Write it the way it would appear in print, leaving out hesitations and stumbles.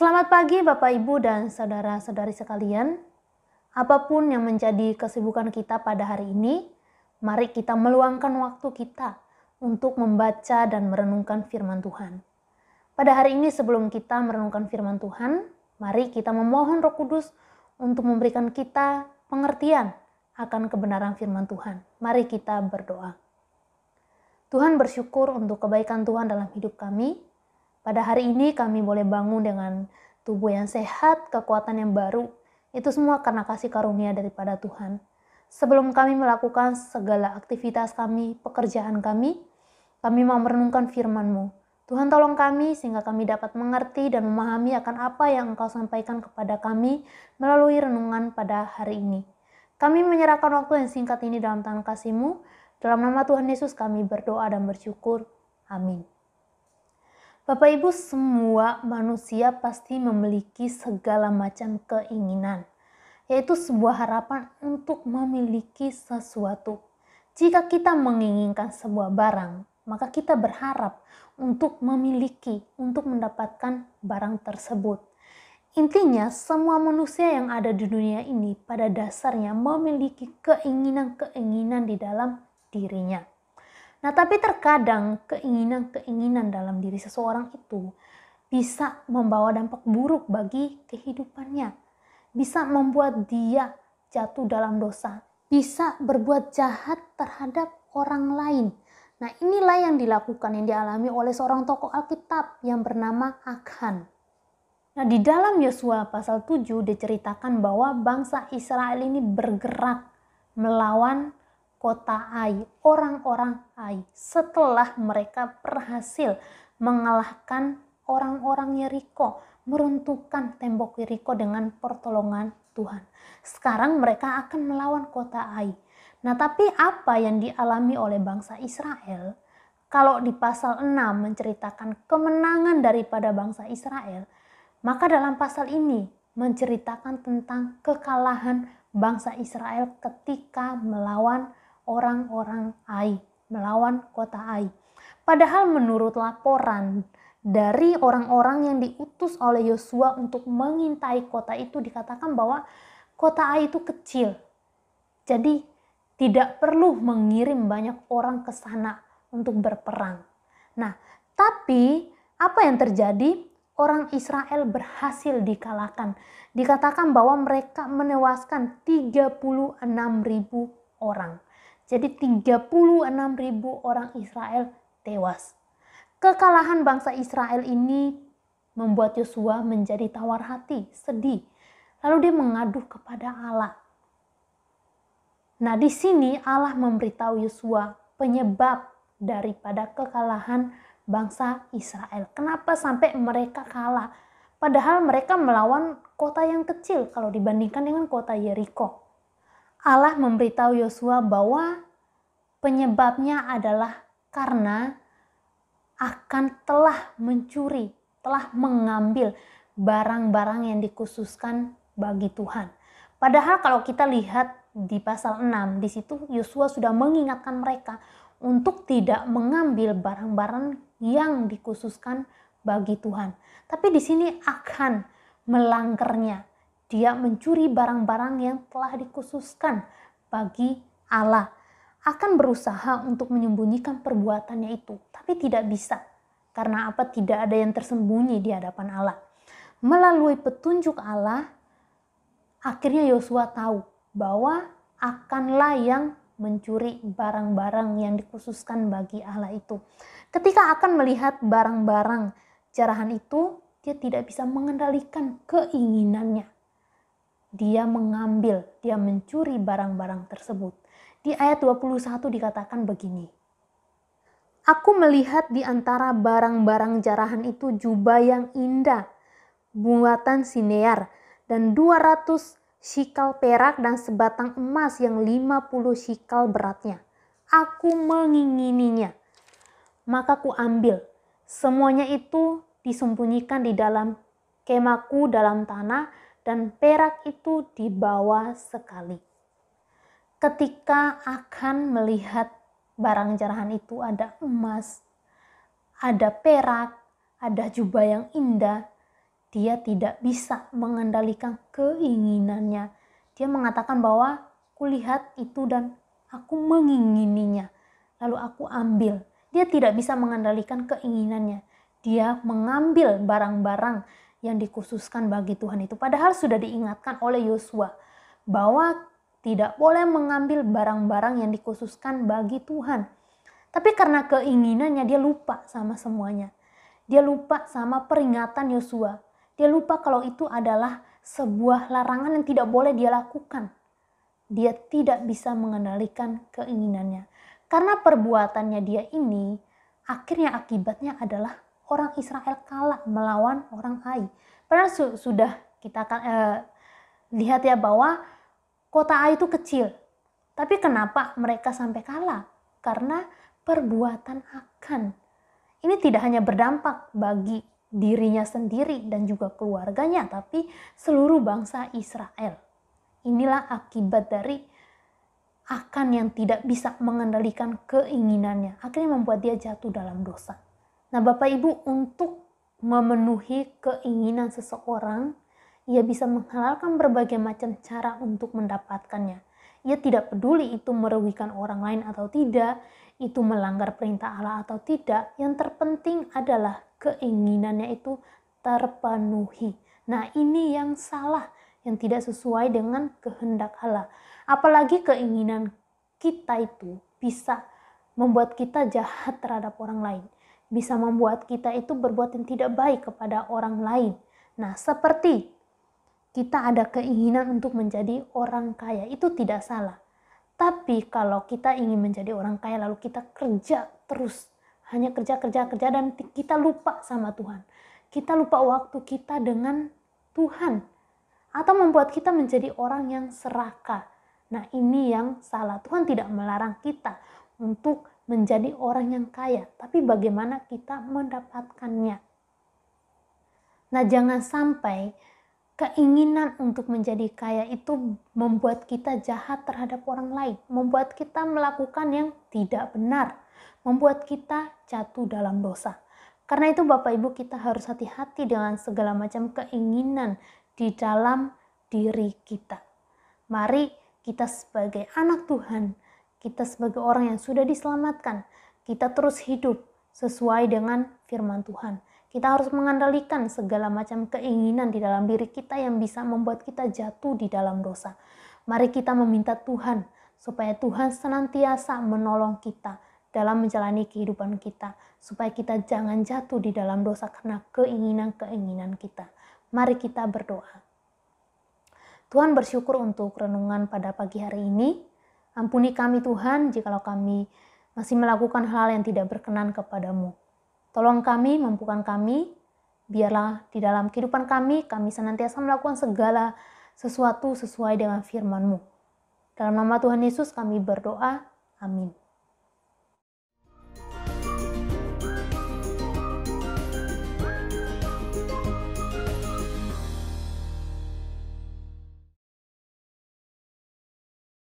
Selamat pagi Bapak Ibu dan saudara-saudari sekalian. Apapun yang menjadi kesibukan kita pada hari ini, mari kita meluangkan waktu kita untuk membaca dan merenungkan firman Tuhan. Pada hari ini sebelum kita merenungkan firman Tuhan, mari kita memohon Roh Kudus untuk memberikan kita pengertian akan kebenaran firman Tuhan. Mari kita berdoa. Tuhan, bersyukur untuk kebaikan Tuhan dalam hidup kami. Pada hari ini kami boleh bangun dengan tubuh yang sehat, kekuatan yang baru. Itu semua karena kasih karunia daripada Tuhan. Sebelum kami melakukan segala aktivitas kami, pekerjaan kami mau merenungkan firman-Mu. Tuhan, tolong kami sehingga kami dapat mengerti dan memahami akan apa yang Engkau sampaikan kepada kami melalui renungan pada hari ini. Kami menyerahkan waktu yang singkat ini dalam tangan kasih-Mu. Dalam nama Tuhan Yesus kami berdoa dan bersyukur. Amin. Bapak Ibu, semua manusia pasti memiliki segala macam keinginan, yaitu sebuah harapan untuk memiliki sesuatu. Jika kita menginginkan sebuah barang, maka kita berharap untuk memiliki, untuk mendapatkan barang tersebut. Intinya, semua manusia yang ada di dunia ini pada dasarnya memiliki keinginan-keinginan di dalam dirinya. Nah, tapi terkadang keinginan-keinginan dalam diri seseorang itu bisa membawa dampak buruk bagi kehidupannya. Bisa membuat dia jatuh dalam dosa. Bisa berbuat jahat terhadap orang lain. Nah, inilah yang dilakukan, yang dialami oleh seorang tokoh Alkitab yang bernama Akhan. Nah, di dalam Yosua pasal 7 diceritakan bahwa bangsa Israel ini bergerak melawan kota Ai, orang-orang Ai, setelah mereka berhasil mengalahkan orang-orang Yeriko, meruntuhkan tembok Yeriko dengan pertolongan Tuhan. Sekarang mereka akan melawan kota Ai. Nah, tapi apa yang dialami oleh bangsa Israel? Kalau di pasal 6 menceritakan kemenangan daripada bangsa Israel, maka dalam pasal ini menceritakan tentang kekalahan bangsa Israel ketika melawan orang-orang Ai, melawan kota Ai. Padahal menurut laporan dari orang-orang yang diutus oleh Yosua untuk mengintai kota itu, dikatakan bahwa kota Ai itu kecil. Jadi tidak perlu mengirim banyak orang ke sana untuk berperang. Nah, tapi apa yang terjadi? Orang Israel berhasil dikalahkan. Dikatakan bahwa mereka menewaskan 36.000 orang. Jadi 36.000 orang Israel tewas. Kekalahan bangsa Israel ini membuat Yosua menjadi tawar hati, sedih. Lalu dia mengadu kepada Allah. Nah, di sini Allah memberitahu Yosua penyebab daripada kekalahan bangsa Israel. Kenapa sampai mereka kalah? Padahal mereka melawan kota yang kecil kalau dibandingkan dengan kota Yeriko. Allah memberitahu Yosua bahwa penyebabnya adalah karena Akhan telah mencuri, telah mengambil barang-barang yang dikhususkan bagi Tuhan. Padahal kalau kita lihat di pasal 6, di situ Yosua sudah mengingatkan mereka untuk tidak mengambil barang-barang yang dikhususkan bagi Tuhan. Tapi di sini Akhan melanggarnya. Dia mencuri barang-barang yang telah dikhususkan bagi Allah. Akan berusaha untuk menyembunyikan perbuatannya itu, tapi tidak bisa. Karena apa? Tidak ada yang tersembunyi di hadapan Allah. Melalui petunjuk Allah, akhirnya Yosua tahu bahwa Akhanlah yang mencuri barang-barang yang dikhususkan bagi Allah itu. Ketika Akhan melihat barang-barang jarahan itu, dia tidak bisa mengendalikan keinginannya. Dia mengambil, dia mencuri barang-barang tersebut. Di ayat 21 dikatakan begini. Aku melihat di antara barang-barang jarahan itu jubah yang indah, buatan Sinear, dan 200 shikal perak dan sebatang emas yang 50 shikal beratnya. Aku mengingininya. Maka ku ambil. Semuanya itu disembunyikan di dalam kemaku dalam tanah, dan perak itu dibawa sekali. Ketika Akhan melihat barang jarahan itu, ada emas, ada perak, ada jubah yang indah, dia tidak bisa mengendalikan keinginannya. Dia mengatakan bahwa kulihat itu dan aku mengingininya, lalu aku ambil. Dia tidak bisa mengendalikan keinginannya. Dia mengambil barang-barang yang dikhususkan bagi Tuhan itu. Padahal sudah diingatkan oleh Yosua bahwa tidak boleh mengambil barang-barang yang dikhususkan bagi Tuhan. Tapi karena keinginannya, dia lupa sama semuanya. Dia lupa sama peringatan Yosua. Dia lupa kalau itu adalah sebuah larangan yang tidak boleh dia lakukan. Dia tidak bisa mengendalikan keinginannya. Karena perbuatannya dia ini, akhirnya akibatnya adalah orang Israel kalah melawan orang Ai. Padahal sudah kita lihat ya bahwa kota Ai itu kecil. Tapi kenapa mereka sampai kalah? Karena perbuatan Akan. Ini tidak hanya berdampak bagi dirinya sendiri dan juga keluarganya, tapi seluruh bangsa Israel. Inilah akibat dari Akan yang tidak bisa mengendalikan keinginannya. Akhirnya membuat dia jatuh dalam dosa. Nah, Bapak Ibu, untuk memenuhi keinginan seseorang, ia bisa menghalalkan berbagai macam cara untuk mendapatkannya. Ia tidak peduli itu merugikan orang lain atau tidak, itu melanggar perintah Allah atau tidak. Yang terpenting adalah keinginannya itu terpenuhi. Nah, ini yang salah, yang tidak sesuai dengan kehendak Allah. Apalagi keinginan kita itu bisa membuat kita jahat terhadap orang lain. Bisa membuat kita itu berbuat yang tidak baik kepada orang lain. Nah, seperti kita ada keinginan untuk menjadi orang kaya, itu tidak salah. Tapi kalau kita ingin menjadi orang kaya lalu kita kerja terus, hanya kerja dan kita lupa sama Tuhan. Kita lupa waktu kita dengan Tuhan. Atau membuat kita menjadi orang yang serakah. Nah, ini yang salah. Tuhan tidak melarang kita untuk menjadi orang yang kaya, tapi bagaimana kita mendapatkannya. Nah, jangan sampai keinginan untuk menjadi kaya itu membuat kita jahat terhadap orang lain, membuat kita melakukan yang tidak benar, membuat kita jatuh dalam dosa. Karena itu Bapak Ibu, kita harus hati-hati dengan segala macam keinginan di dalam diri kita. Mari kita sebagai anak Tuhan, kita sebagai orang yang sudah diselamatkan, kita terus hidup sesuai dengan firman Tuhan. Kita harus mengendalikan segala macam keinginan di dalam diri kita yang bisa membuat kita jatuh di dalam dosa. Mari kita meminta Tuhan supaya Tuhan senantiasa menolong kita dalam menjalani kehidupan kita, supaya kita jangan jatuh di dalam dosa karena keinginan-keinginan kita. Mari kita berdoa. Tuhan, bersyukur untuk renungan pada pagi hari ini. Ampuni kami Tuhan jikalau kami masih melakukan hal yang tidak berkenan kepadamu. Tolong kami, mampukan kami, biarlah di dalam kehidupan kami senantiasa melakukan segala sesuatu sesuai dengan firman-Mu. Dalam nama Tuhan Yesus kami berdoa, amin.